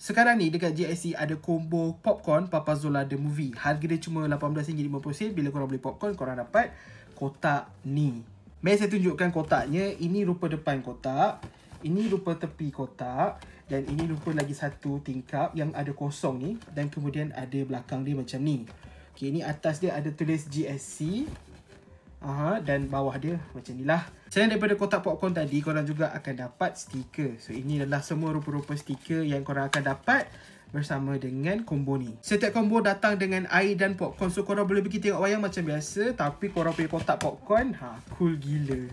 Sekarang ni dekat GSC ada combo popcorn Papazola The Movie. Harga dia cuma RM18.50. Bila korang beli popcorn, korang dapat kotak ni. Mari saya tunjukkan kotaknya. Ini rupa depan kotak, ini rupa tepi kotak, dan ini rupa lagi satu tingkap yang ada kosong ni. Dan kemudian ada belakang dia macam ni. Okay, ni atas dia ada tulis GSC. Dan bawah dia macam ni lah. Selain daripada kotak popcorn tadi, korang juga akan dapat stiker. So ini adalah semua rupa-rupa stiker yang korang akan dapat bersama dengan combo ni. Setiap combo datang dengan air dan popcorn. So korang boleh pergi tengok wayang macam biasa, tapi korang punya kotak popcorn, cool gila.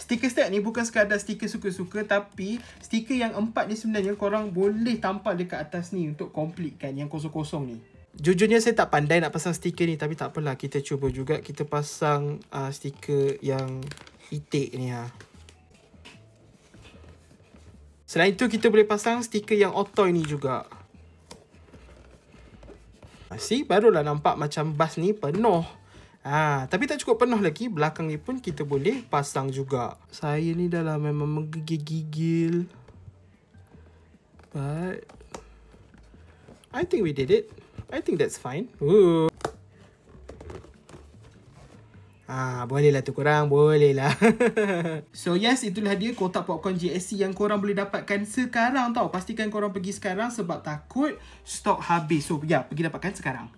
Stiker stack ni bukan sekadar stiker suka-suka, tapi stiker yang 4 ni sebenarnya korang boleh tampal dekat atas ni untuk completekan yang kosong-kosong ni. Jujurnya saya tak pandai nak pasang stiker ni, tapi tak apalah, kita cuba juga. Kita pasang stiker yang itik ni . Selain itu kita boleh pasang stiker yang otoy ni juga. See, barulah nampak macam bas ni penuh. Tapi tak cukup penuh lagi, belakang ni pun kita boleh pasang juga. Saya ni dah lah memang menggigil-gigil, but I think we did it. I think that's fine. Boleh lah tu korang, boleh lah. So yes, itulah dia kotak popcorn GSC yang korang boleh dapatkan sekarang tau. Pastikan korang pergi sekarang sebab takut stok habis. So ya, pergi dapatkan sekarang.